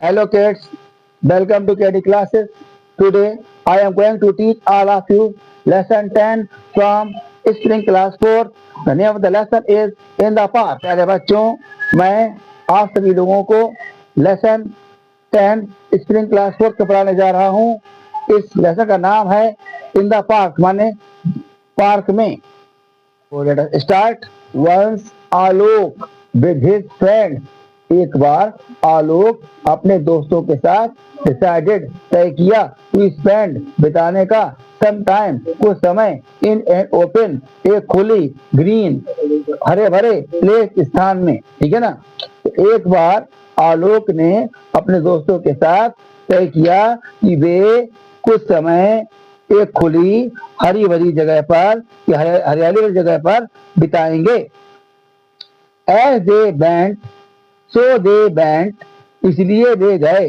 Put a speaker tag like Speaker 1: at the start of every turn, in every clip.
Speaker 1: Hello kids, welcome to KD classes. Today I am going to teach all of you lesson 10 from spring class 4. The name of the lesson is In the Park. प्यारे बच्चों, मैं आप सभी लोगों को lesson 10 spring class 4 का पढ़ाने जा रहा हूँ। इस लेसन का नाम है In the Park, माने पार्क में। So let us start. Once Alok with his friends, एक बार आलोक अपने दोस्तों के साथ डिसाइडेड तय किया टू स्पेंड बिताने का सम टाइम कुछ समय इन एन ओपन एक खुली ग्रीन हरे भरे प्लेस स्थान में। ठीक है ना। तो एक बार आलोक ने अपने दोस्तों के साथ तय किया कि वे कुछ समय एक खुली हरी भरी जगह पर हरियाली वाली जगह पर बिताएंगे। As they went so they went, इसलिए वे गए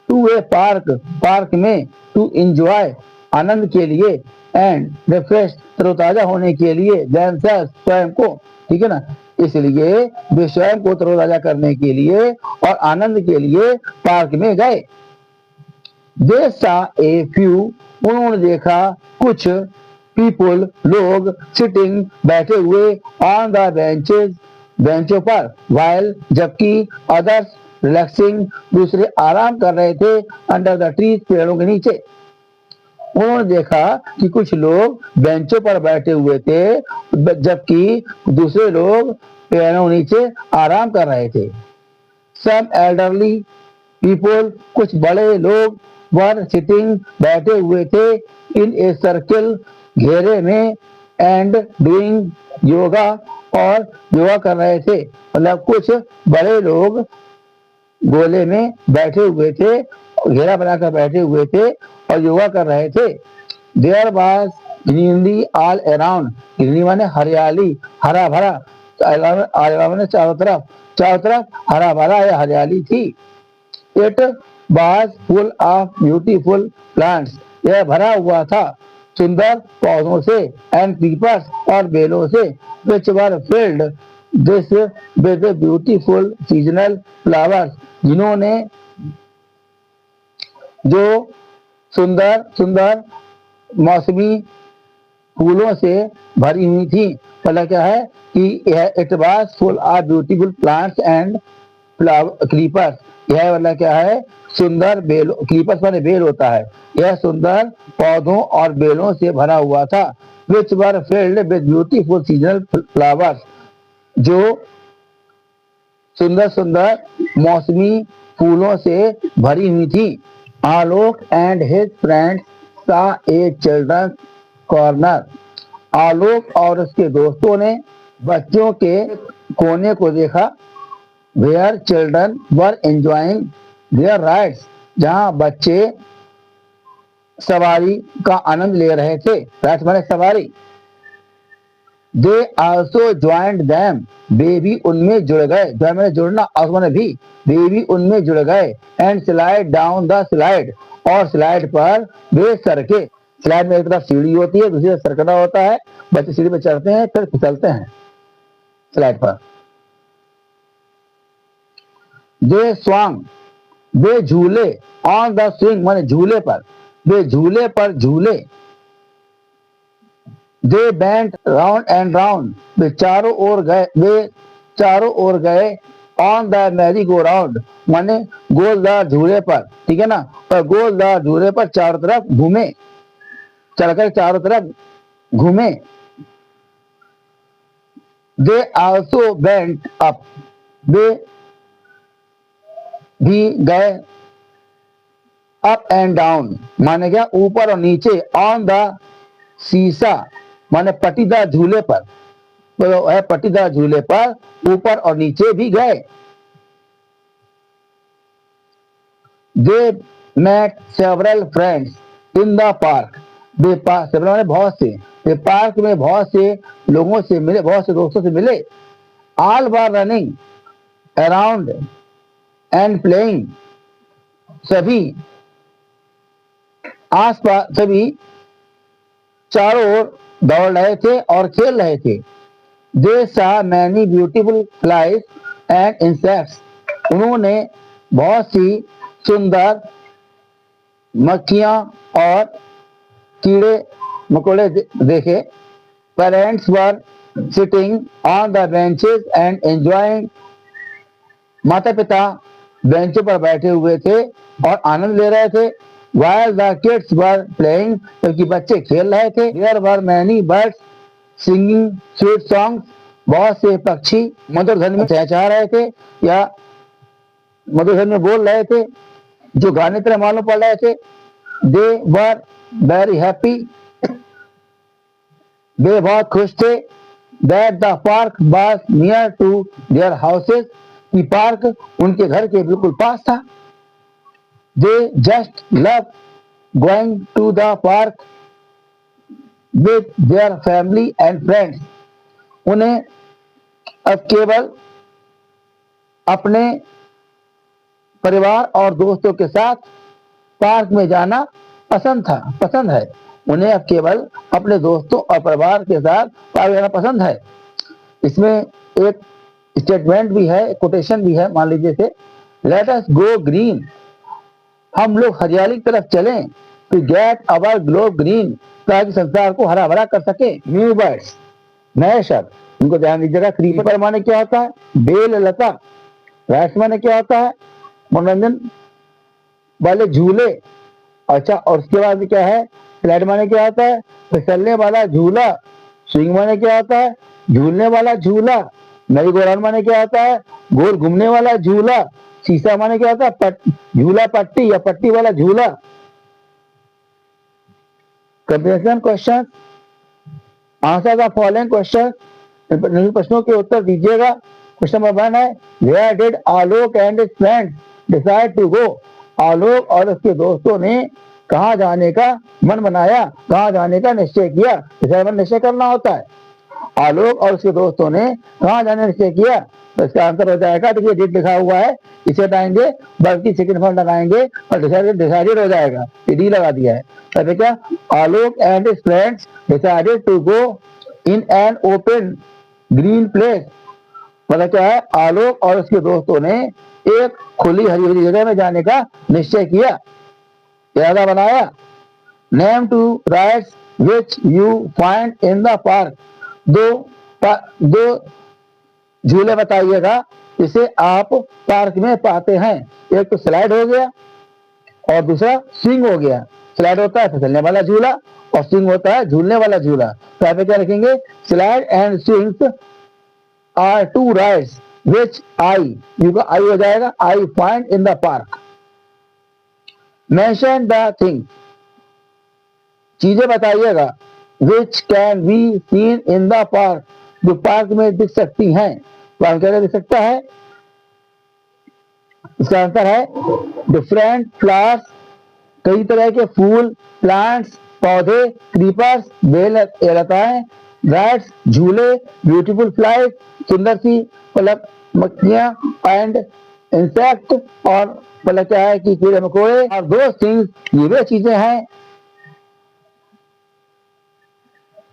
Speaker 1: टू ए पार्क में टू एंजॉय, आनंद के लिए, एंड रिफ्रेश, तरोताजा होने के लिए, देमसेल्व्स, स्वयं को। ठीक है ना। इसलिए वे स्वयं को तरोताजा करने के लिए और आनंद के लिए पार्क में गए। दे सा ए फ्यू, उन्होंने देखा कुछ पीपुल, लोग, सिटिंग, बैठे हुए, ऑन द बेंचेस, बेंचों पर, वाइल, जबकि अदर्स रिलैक्सिंग, दूसरे आराम कर रहे थे, अंडर द ट्रीज, पेड़ों के नीचे। उन्होंने देखा कि कुछ लोग बेंचों पर बैठे हुए थे जबकि दूसरे लोग पेड़ों के नीचे आराम कर रहे थे। सम एल्डरली पीपल, कुछ बड़े लोग, वर सिटिंग, बैठे हुए थे, इन ए सर्किल, घेरे में, एंड डूइंग, योगा, और योगा कर रहे थे। मतलब कुछ बड़े लोग गोले में बैठे हुए थे, घेरा बनाकर बैठे हुए थे और योगा कर रहे थे। There was greenery all around, greenery माने हरियाली, हरा भरा, माने चारों तरफ हरा भरा या हरियाली थी। It was full of beautiful plants, यह भरा हुआ था सुंदर पौधों से, एंड क्रीपर्स, और बेलों से, which were filled this with beautiful seasonal flowers, जिन्होंने जो सुंदर सुंदर मौसमी फूलों से भरी हुई थी। मतलब क्या है कि it was full of beautiful plants and creepers, यह मतलब क्या है, सुंदर बेलों, क्रीपर्स माने बेल होता है, यह सुंदर पौधों और बेलों से भरा हुआ था। Which were filled with beautiful seasonal flowers, जो सुंदर सुंदर मौसमी फूलों से भरी हुई थी। आलोक एंड हिज फ्रेंड्स सा ए चिल्ड्रंस कॉर्नर, आलोक और उसके दोस्तों ने बच्चों के कोने को देखा। Where children were enjoying their rides, जहां बच्चे सवारी का आनंद ले रहे थे। राइड्स माने सवारी। दे आल्सो ज्वाइंड देम, वे भी उनमें जुड़ गए। ज्वाइन माने जुड़ना, आल्सो माने भी, वे भी उनमें जुड़ गए। And slide down the slide, और स्लाइड पर वे सरके। स्लाइड में एक तरफ सीढ़ी होती है, दूसरी तरफ सरकना होता है। बच्चे सीढ़ी पर चढ़ते हैं फिर फिसलते हैं स्लाइड पर। दे स्वांग, वे झूले, ऑन द स्विंग माने झूले पर, वे झूले पर झूले। दे बेंट राउंड एंड राउंड, वे चारों ओर गए। On the merry go round माने गोलदार झूले पर। ठीक है ना। और गोलदार झूले पर चारों तरफ घूमे, चलकर चारों तरफ घूमे। दे आल्सो बेंट अप, वे भी गए अप एंड डाउन माने क्या, ऊपर और नीचे। ऑन द सीसा माने पटीदार झूले पर, तो है पटीदार झूले पर ऊपर और नीचे भी गए। They met several friends in the park, वे सेवरल माने बहुत से, वे पार्क में बहुत से लोगों से मिले, बहुत से दोस्तों से मिले। All were running around and playing, सभी आसपास, सभी चारों ओर दौड़ रहे थे और खेल रहे थे। दे सा many beautiful flies and insects, उन्होंने बहुत सी सुंदर मक्खियां और कीड़े मकोड़े देखे। Parents were sitting on the benches and enjoying. माता पिता बेंचों पर बैठे हुए थे और आनंद ले रहे थे। While the kids were playing, जबकि बच्चे खेल रहे थे। There were many birds singing sweet songs. बहुत से पक्षी मधुर ध्वनि में चहचहा रहे थे या मधुर ध्वनि में बोल रहे थे, जो गाने तरह मालूम पड़ रहे थे। They were very happy. वे बहुत खुश थे। That the park was near to their houses. कि पार्क उनके घर के बिल्कुल पास था। They just love going to the park with their family and friends. उन्हें अब केवल अपने परिवार और दोस्तों के साथ पार्क में जाना पसंद है। उन्हें अब केवल अपने दोस्तों और परिवार के साथ पार्क जाना पसंद है। इसमें एक स्टेटमेंट भी है, कोटेशन भी है, मान लीजिए से लेट अस गो ग्रीन। हम लोग हरियाली की तरफ चलें। To get our globe green, ताकि संसार को हरा भरा कर सके। न्यू वर्ड्स, नए शब्द, इनको ध्यान दीजिएगा। क्रीपर माने क्या होता है? बेल लता। राइट्स माने क्या होता है? मनोरंजन वाले झूले। अच्छा, और उसके बाद क्या है? स्लाइड माने क्या होता है? फिसलने वाला झूला। स्विंग माने क्या होता है? झूलने वाला झूला। मेरी गोराउंड माने क्या होता है? गोल घूमने वाला झूला। शीशा माने क्या होता है? झूला पट्टी या पट्टी वाला झूला। Comprehension question, answer the following question. प्रश्नों के उत्तर दीजिएगा। क्वेश्चन नंबर 1 है, where did Alok and his friends decide to go. Alok और उसके दोस्तों ने कहाँ जाने का मन बनाया, कहाँ जाने का निश्चय किया। निश्चय करना होता है। आलोक और उसके दोस्तों ने कहाँ जाने का निश्चय किया, तो इसका आंसर हो जाएगा। देखिए डिड लिखा हुआ है, इसे हटाएंगे, बल्कि सेकंड फॉर्म लगाएंगे और डिसाइडेड हो जाएगा। डी लगा दिया है। तब क्या? Alok and his friends decided to go in an open green place. मतलब क्या है? आलोक और उसके दोस्तों ने एक खुली हरी भरी जगह में जाने का निश्चय किया, इरादा बनाया। Name two rides which you find in the park. दो झूले बताइएगा जिसे आप पार्क में पाते हैं। एक तो स्लाइड हो गया और दूसरा स्विंग हो गया। स्लाइड होता है फिसलने वाला झूला और स्विंग होता है झूलने वाला झूला। तो यहाँ पे क्या लिखेंगे? Slide and swings are two rides which I हो जाएगा, I find in the park. Mention the things, चीजें बताइएगा, which can be seen in the park, जो पार्क में दिख सकती हैं। पार्क क्या दिख सकता है? इसका आंसर है डिफरेंट फ्लावर्स, कई तरह के फूल, प्लांट्स पौधे, क्रीपर्स बेल लताएं, राइड्स झूले, ब्यूटीफुल फ्लाइज सुंदर सी पलक मक्खियां, एंड इंसेक्ट और पलक क्या है कि कीड़े मकोड़े। और दो थिंग्स, ये वे चीजें हैं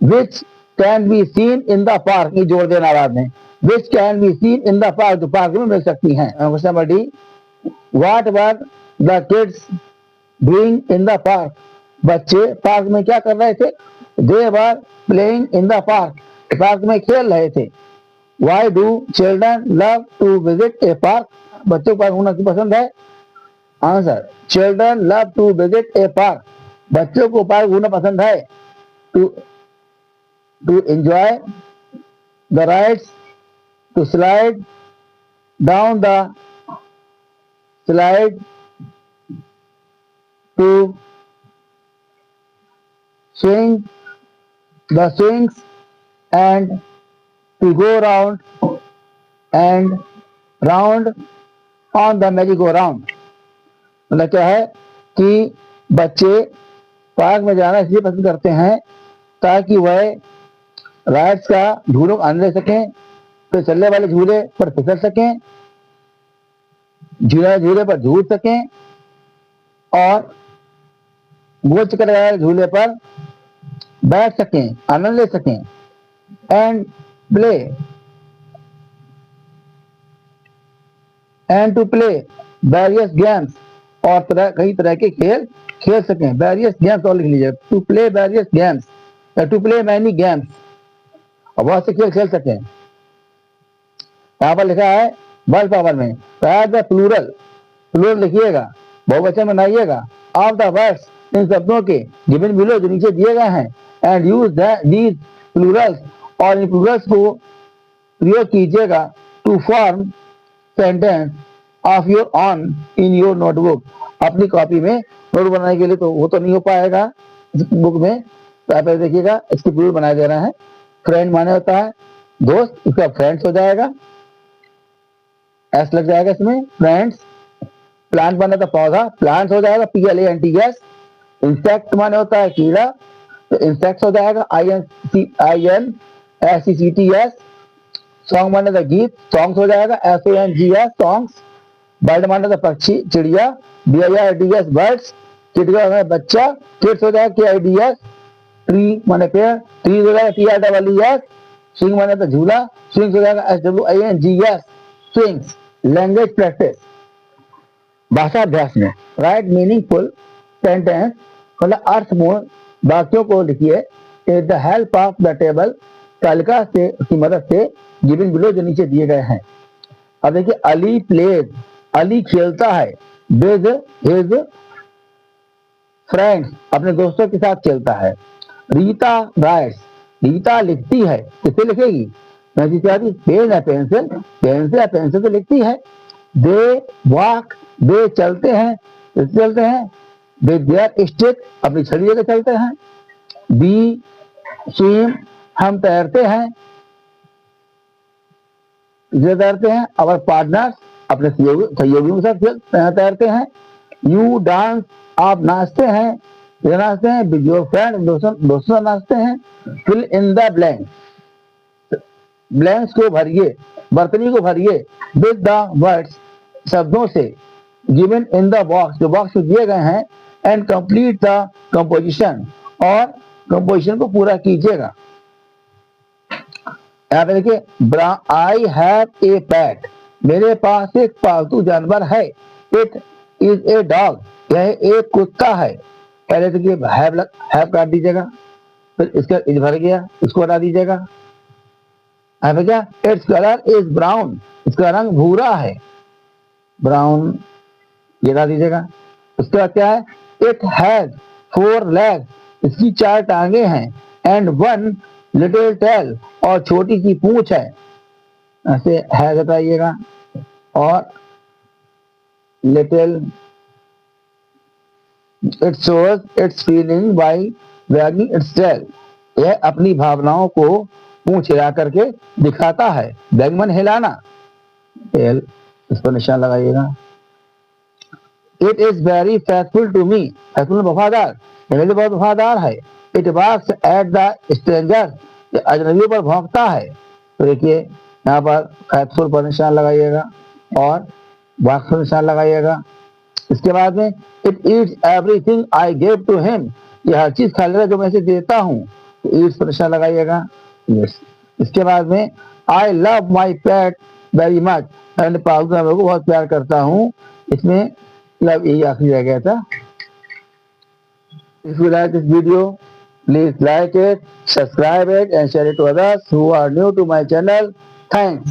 Speaker 1: which can be seen in the park, ये जोड़ देना बाद में, which can be seen in the park, जो पार्क में मिल सकती हैं। Question number D, what were the kids doing in the park, बच्चे पार्क में क्या कर रहे थे? they were playing in the park, park में खेल रहे थे। why do children love to visit a park, बच्चों को पार्क घूमना क्यों पसंद है? Answer, children love to visit a park, बच्चों को पार्क घूमना पसंद है। to enjoy the rides, to slide down the slide, to swing the swings, and to go round and round on the merry-go-round। मतलब क्या है कि बच्चे पार्क में जाना इसलिए पसंद करते हैं ताकि वह राइड्स का झूलों का आनंद ले सकें, तो चलने वाले झूले पर फिसल सकें, झूले पर झूल सकें और गोल चक्कर वाले झूले पर बैठ सकें, आनंद ले सकें। And play and to play various games, और कई तरह के खेल खेल सकें। वेरियस गेम्स और लिख लीजिए, टू प्ले वेरियस गेम्स या टू प्ले मैनी गेम्स, और बहुत से खेल खेल सकें। यहाँ पर लिखा है वर्ड पावर में प्लूरल, प्लूरल लिखिएगा, बहुवचन बनाइएगा ऑफ द वर्ड्स, इन शब्दों के गिवन बिलो जो नीचे दिए गए हैं, एंड यूज दीज प्लूरल्स, और इन प्लूरल्स को प्रयोग कीजिएगा to form sentence of your own in your notebook, अपनी कॉपी में नोट बनाने के लिए। तो वो तो नहीं हो पाएगा इस बुक में, तो आप देखिएगा इसकी प्लूरल बनाया जा रहा है। फ्रेंड माने होता है दोस्त, इसका फ्रेंड्स हो जाएगा, एस लग जाएगा इसमें, फ्रेंड्स। प्लांट माने तो पौधा, प्लांट्स हो जाएगा, PLANTS। इंसेक्ट माने होता है कीड़ा, तो इंसेक्ट्स हो जाएगा, INSECTS। सॉन्ग माने तो गीत, सॉन्ग्स हो जाएगा, SONGS सॉन्ग्स। बर्ड माने तो पक्षी, चिड़िया, BIRDS बर्ड्स। किड का बच्चा, किड्स हो जाएगा KIDS। ट्री माने पेड़, ट्रीज हो जाएगा TREES। स्विंग माने तो झूला, स्विंग्स हो जाएगा SWINGS स्विंग्स। लैंग्वेज प्रैक्टिस, भाषा अभ्यास में राइट मीनिंगफुल सेंटेंस, मतलब अर्थपूर्ण वाक्यों को लिखिए with the help of the table, तालिका से की मदद से गिवन बिलो जो नीचे दिए गए हैं। अब देखिए, अली प्लेज, अली खेलता है विद हिज फ्रेंड्स, अपने दोस्तों के साथ खेलता है। रीता राइट्स, रीता लिखती है, किससे लिखेगी? पेन या पेंसिल, पेन से या पेंसिल से लिखती है। दे वॉक, वे चलते हैं, किससे चलते हैं? विद देयर स्टिक, अपनी छड़ी लेकर चलते हैं। बी स्विम, हम तैरते हैं, इसलिए तैरते हैं। अवर पार्टनर्स, अपने सहयोगियों के साथ तैरते हैं। यू डांस, आप नाचते हैं, ये नाचते हैं। विद योर फ्रेंड, दोस्तों नाचते हैं। Fill in the blank, blanks को भरिए, बर्तनी को भरिए विद द वर्ड्स, शब्दों से गिवन इन द बॉक्स, जो बॉक्स में दिए गए हैं। एंड कंप्लीट द कंपोजिशन, और कंपोजिशन को पूरा कीजिएगा। यहाँ पे देखिए, आई हैव ए पेट, मेरे पास एक पालतू जानवर है। इट इज ए डॉग, यह एक कुत्ता है। पहले देखिए हैव काट दीजिएगा, फिर इसका इज भर गया, इसको हटा दीजिएगा। यहाँ पे क्या, इट्स कलर इज ब्राउन, इसका रंग भूरा है, ब्राउन, ये हटा दीजिएगा। उसके बाद क्या है, इट हैज 4 legs, इसकी 4 टांगे हैं। एंड 1 little tail, और छोटी सी पूंछ है, ऐसे हैज हटाइएगा। और little, it shows its feeling by wagging its tail, यह अपनी भावनाओं को पूंछ हिला करके दिखाता है। वैग हिलाना, टेल, इस पर निशान लगाइएगा। It is very faithful to me, faithful वफादार, मेरे लिए बहुत वफादार है। It barks at the stranger, अजनबियों पर भौंकता है। तो देखिए यहाँ पर फेथफुल पर निशान लगाइएगा और बार्क्स पर निशान लगाइएगा। इसके बाद में, it eats everything I give to him, ये हर चीज खा लेगा जो मैं इसे देता हूँ, तो ईट्स पर निशान लगाइएगा। यस। इसके बाद में, I love my pet very much, मैं पालतू जानवर को बहुत प्यार करता हूँ। इसमें लव यही आखिरी रह गया था। If you like this video, please like it, subscribe it and share it to others who are new to my channel. Thanks.